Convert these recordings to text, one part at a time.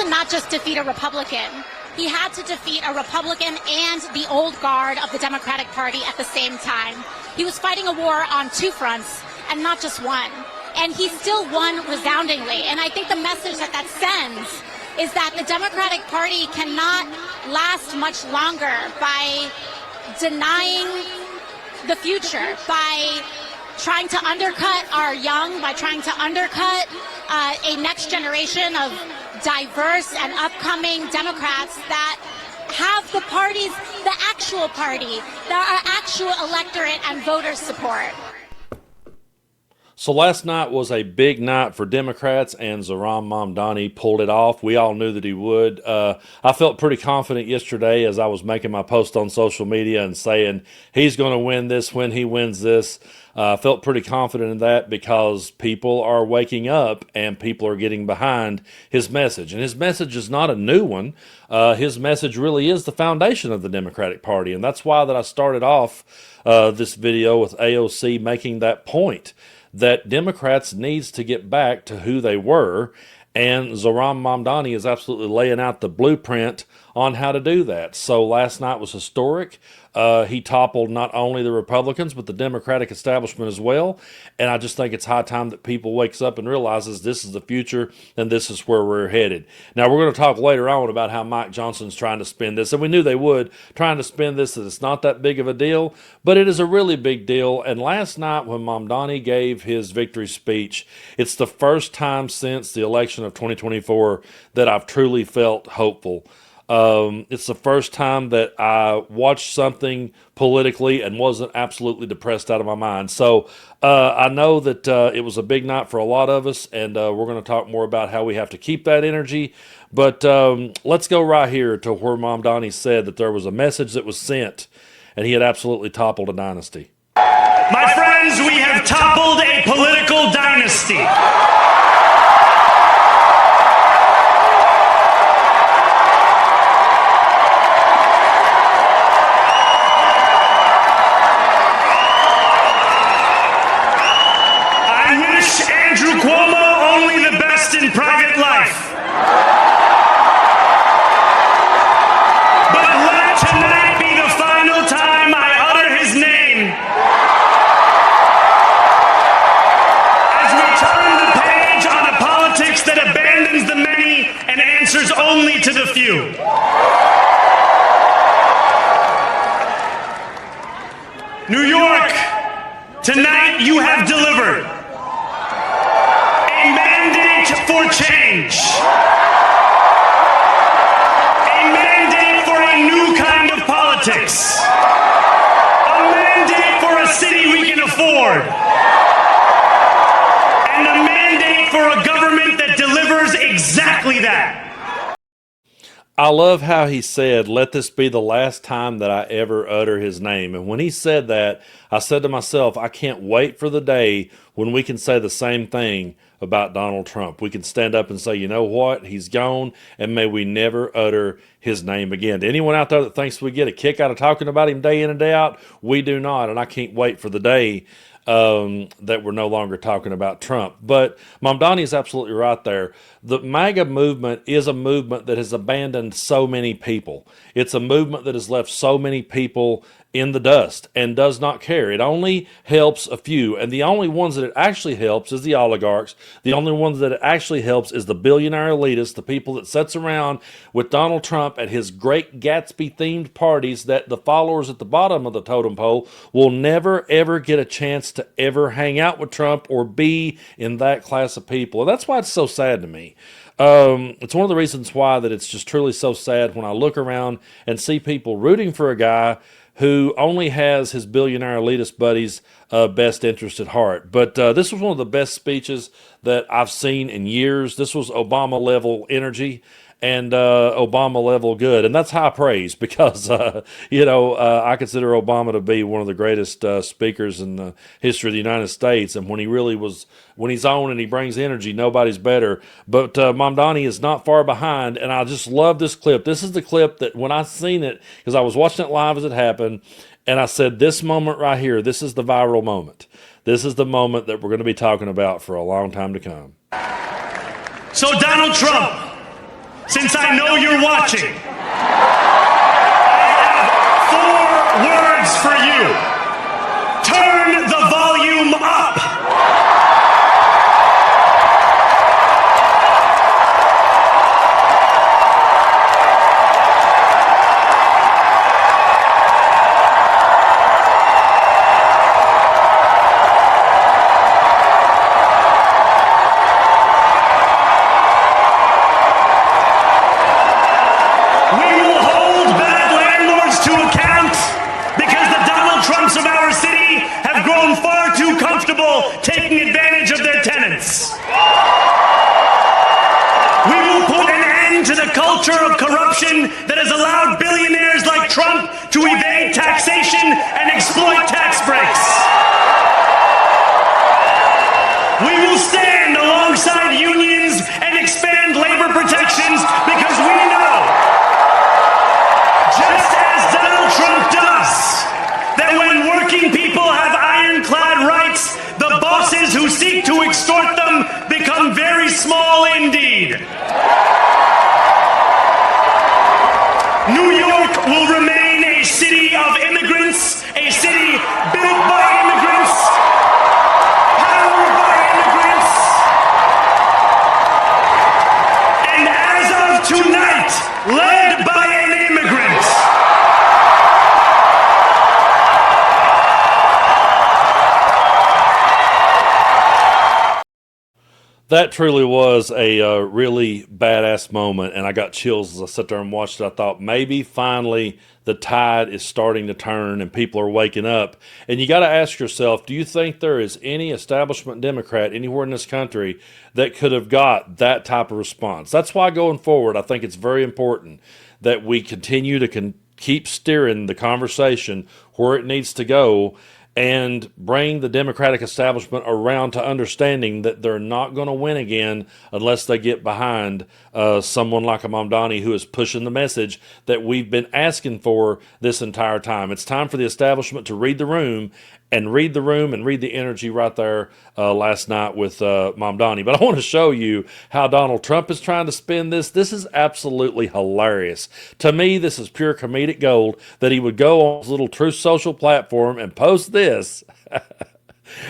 to not just defeat a Republican. He had to defeat a Republican and the old guard of the Democratic Party at the same time. He was fighting a war on two fronts and not just one. And he still won resoundingly. And I think the message that that sends is that the Democratic Party cannot last much longer by denying the future, by trying to undercut our young, by trying to undercut a next generation of diverse and upcoming Democrats that have the parties, the actual party, our actual electorate and voter support. So last night was a big night for Democrats, and Zohran Mamdani pulled it off. We all knew that he would. I felt pretty confident yesterday as I was making my post on social media and saying he's going to win this when he wins this. I felt pretty confident in that because people are waking up and people are getting behind his message. And his message is not a new one. His message really is the foundation of the Democratic Party. And that's why that I started off this video with AOC making that point, that Democrats needs to get back to who they were, and Zohran Mamdani is absolutely laying out the blueprint on how to do that. So last night was historic. He toppled not only the Republicans, but the Democratic establishment as well. And I just think it's high time that people wakes up and realizes this is the future and this is where we're headed. Now, we're going to talk later on about how Mike Johnson's trying to spin this. And we knew they would, trying to spin this that it's not that big of a deal, but it is a really big deal. And last night when Mamdani gave his victory speech, it's the first time since the election of 2024 that I've truly felt hopeful. It's the first time that I watched something politically and wasn't absolutely depressed out of my mind. So I know that it was a big night for a lot of us, and we're going to talk more about how we have to keep that energy. But let's go right here to where Mamdani said that there was a message that was sent, and he had absolutely toppled a dynasty. My friends, we have toppled a political dynasty. In private life. But let tonight be the final time I utter his name. As we turn the page on a politics that abandons the many and answers only to the few. New York, tonight you have delivered a mandate for change. A mandate for a new kind of politics. A mandate for a city we can afford. And a mandate for a government that delivers exactly that. I love how he said, let this be the last time that I ever utter his name. And when he said that, I said to myself, I can't wait for the day when we can say the same thing about Donald Trump. We can stand up and say, you know what, he's gone, and may we never utter his name again. To anyone out there that thinks we get a kick out of talking about him day in and day out, we do not, and I can't wait for the day that we're no longer talking about Trump. But Mamdani is absolutely right there. The MAGA movement is a movement that has abandoned so many people. It's a movement that has left so many people in the dust and does not care. It only helps a few, and the only ones that it actually helps is the oligarchs. The only ones that it actually helps is the billionaire elitists, the people that sits around with Donald Trump at his Great Gatsby themed parties that the followers at the bottom of the totem pole will never ever get a chance to ever hang out with Trump or be in that class of people. And that's why it's so sad to me. It's one of the reasons why that it's just truly so sad when I look around and see people rooting for a guy who only has his billionaire elitist buddies' best interest at heart. But this was one of the best speeches that I've seen in years. This was Obama-level energy and Obama-level good. And that's high praise because, I consider Obama to be one of the greatest speakers in the history of the United States. And when he's on and he brings energy, nobody's better. But Mamdani is not far behind, and I just love this clip. This is the clip that when I seen it, because I was watching it live as it happened, and I said, this moment right here, this is the viral moment. This is the moment that we're going to be talking about for a long time to come. So Donald Trump, since I know you're watching, I have 4 words for you. Turn the volume up. Taking advantage of their tenants. We will put an end to the culture of corruption that has allowed billionaires like Trump to evade taxation and exploit tax breaks. We will stand alongside unions and expand labor protections because we know, just as Donald Trump does, that when working people have ironclad rights, the bosses who seek to extort them become very small indeed. New York will remain a city of immigrants, a city built by immigrants, powered by immigrants, and as of tonight, led by an immigrant. That truly was a really badass moment, and I got chills as I sat there and watched it. I thought maybe finally the tide is starting to turn and people are waking up. And you got to ask yourself, do you think there is any establishment Democrat anywhere in this country that could have got that type of response? That's why going forward, I think it's very important that we continue to keep steering the conversation where it needs to go and bring the Democratic establishment around to understanding that they're not going to win again unless they get behind someone like a Mamdani who is pushing the message that we've been asking for this entire time. It's time for the establishment to read the room and read the energy right there last night with Mamdani. But I want to show you how Donald Trump is trying to spin this. This is absolutely hilarious. To me, this is pure comedic gold that he would go on his little Truth Social platform and post this.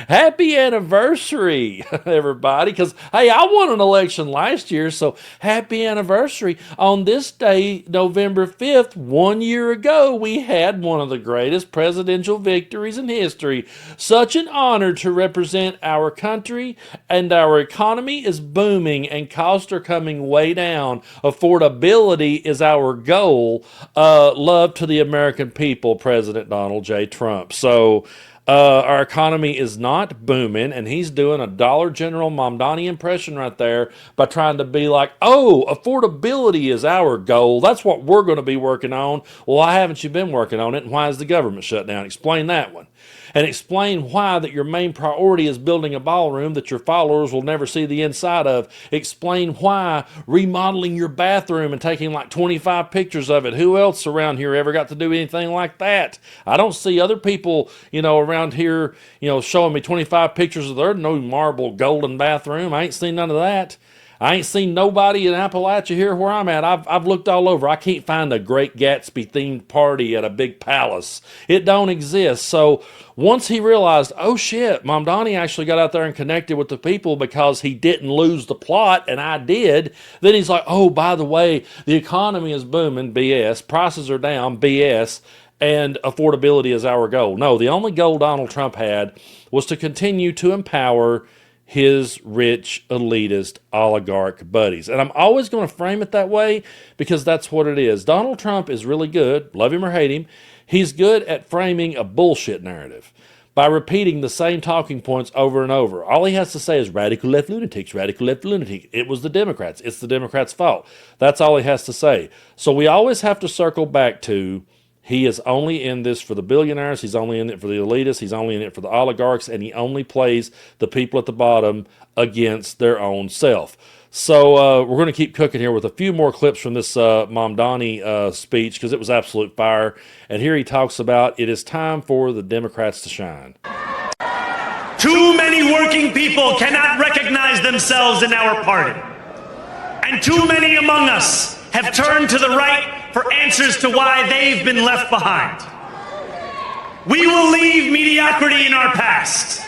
Happy anniversary, everybody, because, hey, I won an election last year, so happy anniversary. On this day, November 5th, 1 year ago, we had one of the greatest presidential victories in history. Such an honor to represent our country, and our economy is booming, and costs are coming way down. Affordability is our goal. Love to the American people, President Donald J. Trump. So, our economy is not booming, and he's doing a Dollar General Mamdani impression right there by trying to be like, oh, affordability is our goal. That's what we're going to be working on. Well, why haven't you been working on it, and why is the government shut down? Explain that one. And explain why that your main priority is building a ballroom that your followers will never see the inside of. Explain why remodeling your bathroom and taking like 25 pictures of it. Who else around here ever got to do anything like that? I don't see other people, around here, showing me 25 pictures of their new marble golden bathroom. I ain't seen none of that. I ain't seen nobody in Appalachia here where I'm at. I've looked all over. I can't find a Great Gatsby themed party at a big palace. It don't exist. So once he realized, oh shit, Mamdani actually got out there and connected with the people because he didn't lose the plot and I did, then he's like, oh, by the way, the economy is booming, BS. Prices are down, BS. And affordability is our goal. No, the only goal Donald Trump had was to continue to empower his rich, elitist, oligarch buddies. And I'm always going to frame it that way because that's what it is. Donald Trump is really good, love him or hate him. He's good at framing a bullshit narrative by repeating the same talking points over and over. All he has to say is radical left lunatics, radical left lunatics. It was the Democrats. It's the Democrats' fault. That's all he has to say. So we always have to circle back to he is only in this for the billionaires, he's only in it for the elitists, he's only in it for the oligarchs, and he only plays the people at the bottom against their own self. So we're going to keep cooking here with a few more clips from this Mamdani speech because it was absolute fire. And here he talks about it is time for the Democrats to shine. Too many working people cannot recognize themselves in our party. And too many among us have turned to the right for answers to why they've been left behind. We will leave mediocrity in our past.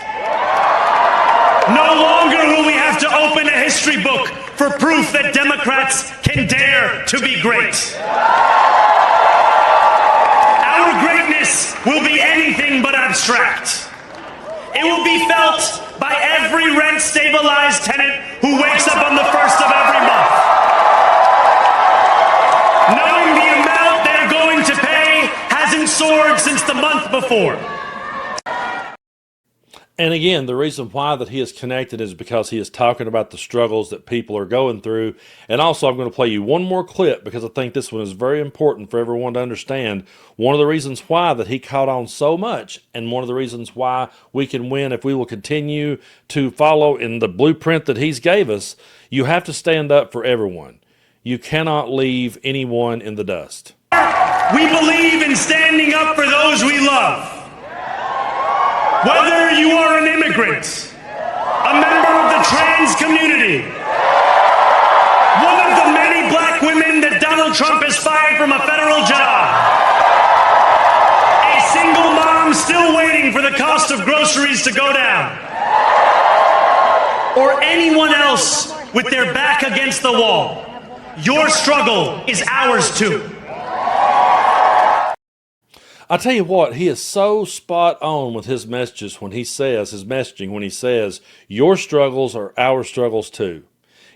No longer will we have to open a history book for proof that Democrats can dare to be great. Our greatness will be anything but abstract. It will be felt by every rent-stabilized tenant who wakes up on the first of every month, knowing the amount they're going to pay hasn't soared since the month before. And again, the reason why that he is connected is because he is talking about the struggles that people are going through. And also, I'm going to play you one more clip because I think this one is very important for everyone to understand. One of the reasons why that he caught on so much, and one of the reasons why we can win if we will continue to follow in the blueprint that he's gave us, you have to stand up for everyone. You cannot leave anyone in the dust. We believe in standing up for those we love. Whether you are an immigrant, a member of the trans community, one of the many black women that Donald Trump has fired from a federal job, a single mom still waiting for the cost of groceries to go down, or anyone else with their back against the wall, your struggle is ours too. I tell you what, he is so spot on with his messages when he says, his messaging, when he says, your struggles are our struggles too.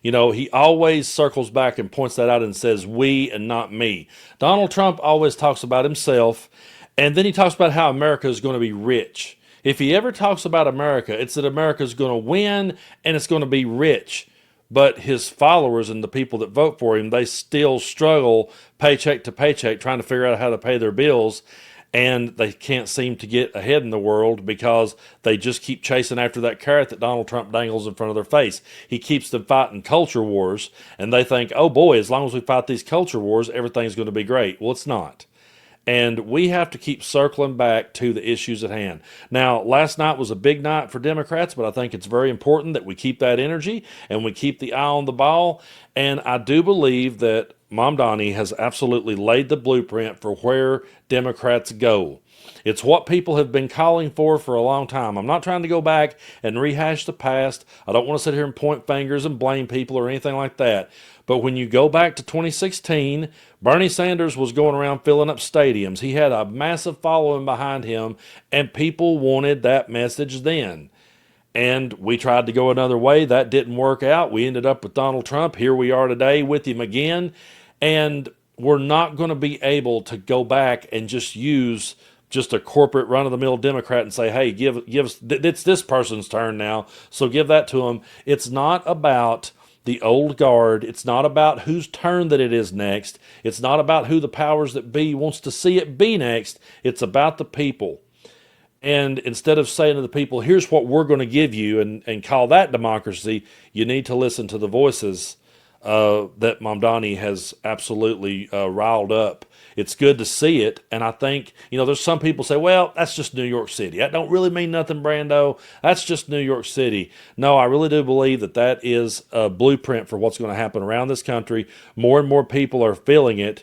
You know, he always circles back and points that out and says we and not me. Donald Trump always talks about himself, and then he talks about how America is going to be rich. If he ever talks about America, it's that America is going to win and it's going to be rich. But his followers and the people that vote for him, they still struggle paycheck to paycheck trying to figure out how to pay their bills. And they can't seem to get ahead in the world because they just keep chasing after that carrot that Donald Trump dangles in front of their face. He keeps them fighting culture wars, and they think, oh boy, as long as we fight these culture wars, everything's going to be great. Well, it's not. And we have to keep circling back to the issues at hand. Now, last night was a big night for Democrats, but I think it's very important that we keep that energy and we keep the eye on the ball. And I do believe that Mamdani has absolutely laid the blueprint for where Democrats go. It's what people have been calling for a long time. I'm not trying to go back and rehash the past. I don't want to sit here and point fingers and blame people or anything like that. But when you go back to 2016, Bernie Sanders was going around filling up stadiums. He had a massive following behind him, and people wanted that message then. And we tried to go another way. That didn't work out. We ended up with Donald Trump. Here we are today with him again. And we're not going to be able to go back and just use just a corporate run-of-the-mill Democrat and say, hey, give us, it's this person's turn now, so give that to them. It's not about the old guard. It's not about whose turn that it is next. It's not about who the powers that be wants to see it be next. It's about the people. And instead of saying to the people, here's what we're going to give you and call that democracy, you need to listen to the voices that Mamdani has absolutely riled up. It's good to see it. And I think, there's some people say, well, that's just New York City. That don't really mean nothing, Brando. That's just New York City. No, I really do believe that is a blueprint for what's going to happen around this country. More and more people are feeling it.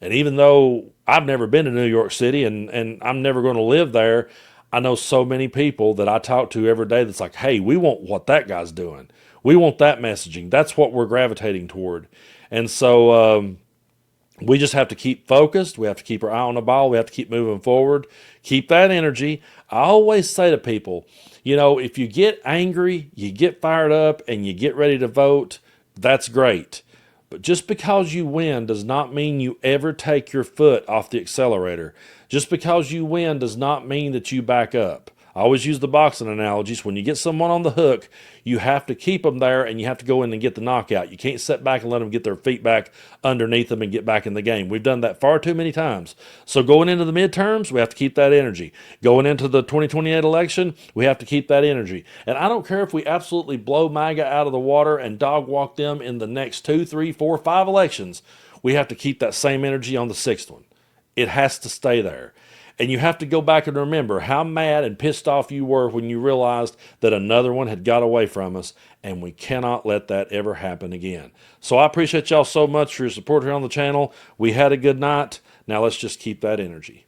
And even though I've never been to New York City and I'm never going to live there, I know so many people that I talk to every day that's like, hey, we want what that guy's doing. We want that messaging. That's what we're gravitating toward. And so we just have to keep focused. We have to keep our eye on the ball. We have to keep moving forward. Keep that energy. I always say to people, if you get angry, you get fired up, and you get ready to vote, that's great. But just because you win does not mean you ever take your foot off the accelerator. Just because you win does not mean that you back up. I always use the boxing analogies. When you get someone on the hook, you have to keep them there and you have to go in and get the knockout. You can't sit back and let them get their feet back underneath them and get back in the game. We've done that far too many times. So going into the midterms, we have to keep that energy. Going into the 2028 election, we have to keep that energy. And I don't care if we absolutely blow MAGA out of the water and dog walk them in the next 2, 3, 4, 5 elections. We have to keep that same energy on the 6th one. It has to stay there. And you have to go back and remember how mad and pissed off you were when you realized that another one had got away from us, and we cannot let that ever happen again. So I appreciate y'all so much for your support here on the channel. We had a good night. Now let's just keep that energy.